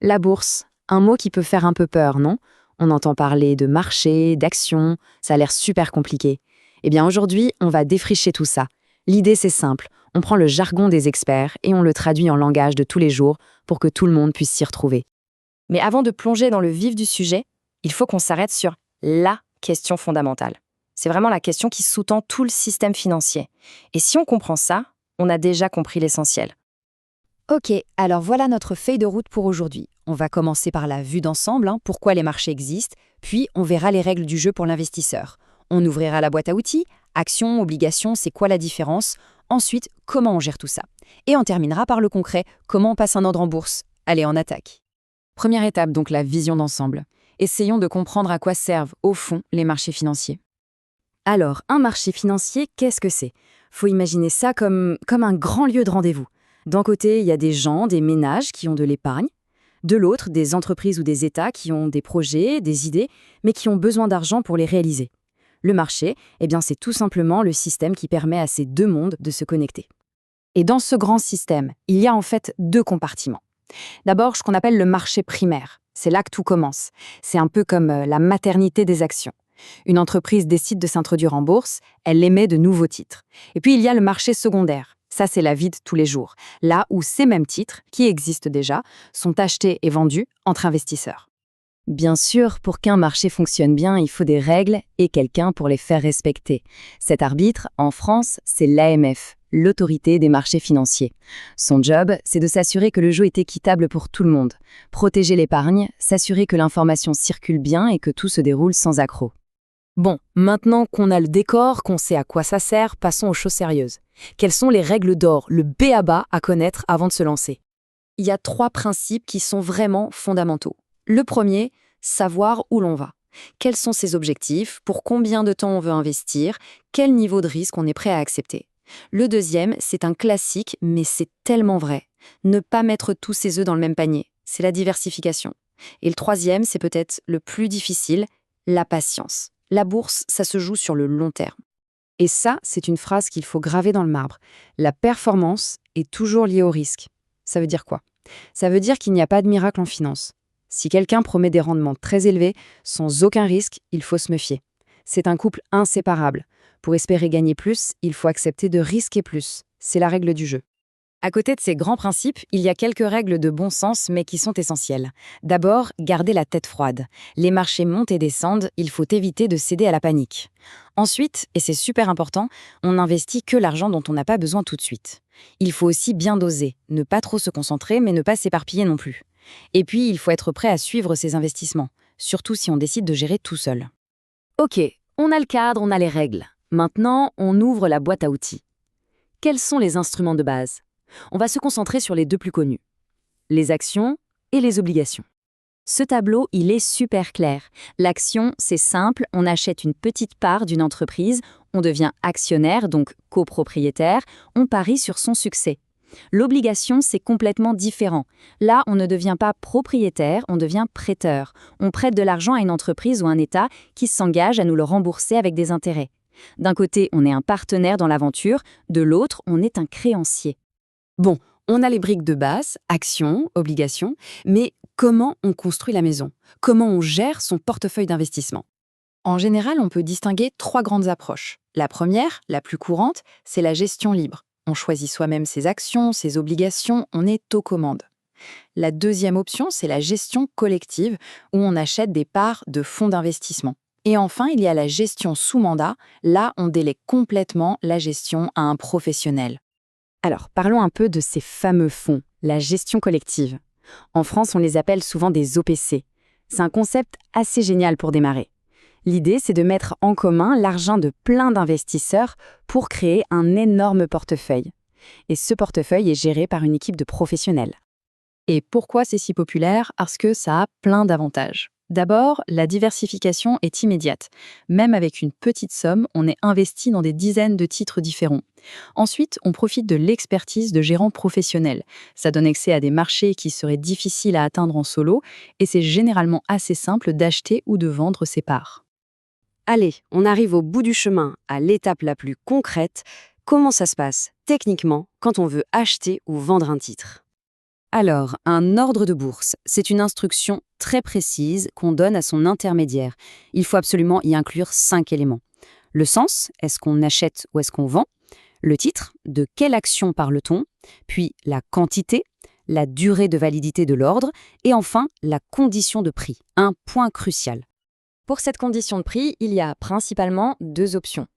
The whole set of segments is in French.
La bourse, un mot qui peut faire un peu peur, non? On entend parler de marché, d'actions, ça a l'air super compliqué. Eh bien aujourd'hui, on va défricher tout ça. L'idée c'est simple, on prend le jargon des experts et on le traduit en langage de tous les jours pour que tout le monde puisse s'y retrouver. Mais avant de plonger dans le vif du sujet, il faut qu'on s'arrête sur la question fondamentale. C'est vraiment la question qui sous-tend tout le système financier. Et si on comprend ça, on a déjà compris l'essentiel. Ok, alors voilà notre feuille de route pour aujourd'hui. On va commencer par la vue d'ensemble, pourquoi les marchés existent, puis on verra les règles du jeu pour l'investisseur. On ouvrira la boîte à outils, actions, obligations, c'est quoi la différence, ensuite comment on gère tout ça. Et on terminera par le concret, comment on passe un ordre en bourse. Allez, on attaque. Première étape, donc la vision d'ensemble. Essayons de comprendre à quoi servent, au fond, les marchés financiers. Alors, un marché financier, qu'est-ce que c'est? Faut imaginer ça comme un grand lieu de rendez-vous. D'un côté, il y a des gens, des ménages qui ont de l'épargne. De l'autre, des entreprises ou des États qui ont des projets, des idées, mais qui ont besoin d'argent pour les réaliser. Le marché, eh bien, c'est tout simplement le système qui permet à ces deux mondes de se connecter. Et dans ce grand système, il y a en fait deux compartiments. D'abord, ce qu'on appelle le marché primaire. C'est là que tout commence. C'est un peu comme la maternité des actions. Une entreprise décide de s'introduire en bourse, elle émet de nouveaux titres. Et puis, il y a le marché secondaire. Ça, c'est la vie de tous les jours. Là où ces mêmes titres, qui existent déjà, sont achetés et vendus entre investisseurs. Bien sûr, pour qu'un marché fonctionne bien, il faut des règles et quelqu'un pour les faire respecter. Cet arbitre, en France, c'est l'AMF, l'autorité des marchés financiers. Son job, c'est de s'assurer que le jeu est équitable pour tout le monde, protéger l'épargne, s'assurer que l'information circule bien et que tout se déroule sans accroc. Bon, maintenant qu'on a le décor, qu'on sait à quoi ça sert, passons aux choses sérieuses. Quelles sont les règles d'or, le b.a.-ba à connaître avant de se lancer? Il y a 3 principes qui sont vraiment fondamentaux. Le premier, savoir où l'on va. Quels sont ses objectifs, pour combien de temps on veut investir, quel niveau de risque on est prêt à accepter. Le deuxième, c'est un classique, mais c'est tellement vrai. Ne pas mettre tous ses œufs dans le même panier, c'est la diversification. Et le troisième, c'est peut-être le plus difficile, la patience. La bourse, ça se joue sur le long terme. Et ça, c'est une phrase qu'il faut graver dans le marbre. La performance est toujours liée au risque. Ça veut dire quoi? Ça veut dire qu'il n'y a pas de miracle en finance. Si quelqu'un promet des rendements très élevés, sans aucun risque, il faut se méfier. C'est un couple inséparable. Pour espérer gagner plus, il faut accepter de risquer plus. C'est la règle du jeu. À côté de ces grands principes, il y a quelques règles de bon sens, mais qui sont essentielles. D'abord, garder la tête froide. Les marchés montent et descendent, il faut éviter de céder à la panique. Ensuite, et c'est super important, on n'investit que l'argent dont on n'a pas besoin tout de suite. Il faut aussi bien doser, ne pas trop se concentrer, mais ne pas s'éparpiller non plus. Et puis, il faut être prêt à suivre ses investissements, surtout si on décide de gérer tout seul. Ok, on a le cadre, on a les règles. Maintenant, on ouvre la boîte à outils. Quels sont les instruments de base? On va se concentrer sur les deux plus connus, les actions et les obligations. Ce tableau, il est super clair. L'action, c'est simple, on achète une petite part d'une entreprise, on devient actionnaire, donc copropriétaire, on parie sur son succès. L'obligation, c'est complètement différent. Là, on ne devient pas propriétaire, on devient prêteur. On prête de l'argent à une entreprise ou un État qui s'engage à nous le rembourser avec des intérêts. D'un côté, on est un partenaire dans l'aventure, de l'autre, on est un créancier. Bon, on a les briques de base, actions, obligations, mais comment on construit la maison? Comment on gère son portefeuille d'investissement? En général, on peut distinguer 3 grandes approches. La première, la plus courante, c'est la gestion libre. On choisit soi-même ses actions, ses obligations, on est aux commandes. La deuxième option, c'est la gestion collective, où on achète des parts de fonds d'investissement. Et enfin, il y a la gestion sous mandat, là on délègue complètement la gestion à un professionnel. Alors, parlons un peu de ces fameux fonds, la gestion collective. En France, on les appelle souvent des OPC. C'est un concept assez génial pour démarrer. L'idée, c'est de mettre en commun l'argent de plein d'investisseurs pour créer un énorme portefeuille. Et ce portefeuille est géré par une équipe de professionnels. Et pourquoi c'est si populaire? Parce que ça a plein d'avantages. D'abord, la diversification est immédiate. Même avec une petite somme, on est investi dans des dizaines de titres différents. Ensuite, on profite de l'expertise de gérants professionnels. Ça donne accès à des marchés qui seraient difficiles à atteindre en solo, et c'est généralement assez simple d'acheter ou de vendre ses parts. Allez, on arrive au bout du chemin, à l'étape la plus concrète. Comment ça se passe, techniquement, quand on veut acheter ou vendre un titre? Alors, un ordre de bourse, c'est une instruction très précise qu'on donne à son intermédiaire. Il faut absolument y inclure 5 éléments. Le sens, est-ce qu'on achète ou est-ce qu'on vend? Le titre, de quelle action parle-t-on? Puis la quantité, la durée de validité de l'ordre et enfin la condition de prix, un point crucial. Pour cette condition de prix, il y a principalement 2 options.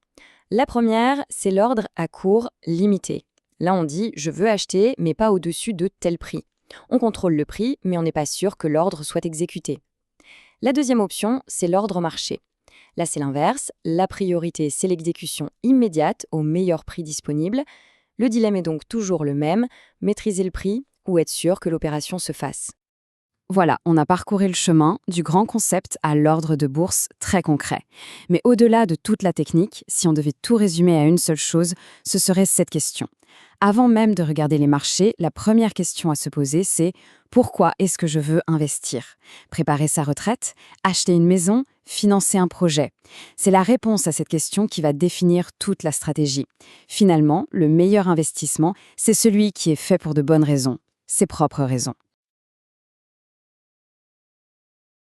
La première, c'est l'ordre à court limité. Là, on dit « je veux acheter, mais pas au-dessus de tel prix ». On contrôle le prix, mais on n'est pas sûr que l'ordre soit exécuté. La deuxième option, c'est l'ordre marché. Là, c'est l'inverse. La priorité, c'est l'exécution immédiate au meilleur prix disponible. Le dilemme est donc toujours le même, maîtriser le prix ou être sûr que l'opération se fasse. Voilà, on a parcouru le chemin du grand concept à l'ordre de bourse très concret. Mais au-delà de toute la technique, si on devait tout résumer à une seule chose, ce serait cette question. Avant même de regarder les marchés, la première question à se poser, c'est pourquoi est-ce que je veux investir? Préparer sa retraite? Acheter une maison? Financer un projet? C'est la réponse à cette question qui va définir toute la stratégie. Finalement, le meilleur investissement, c'est celui qui est fait pour de bonnes raisons, ses propres raisons.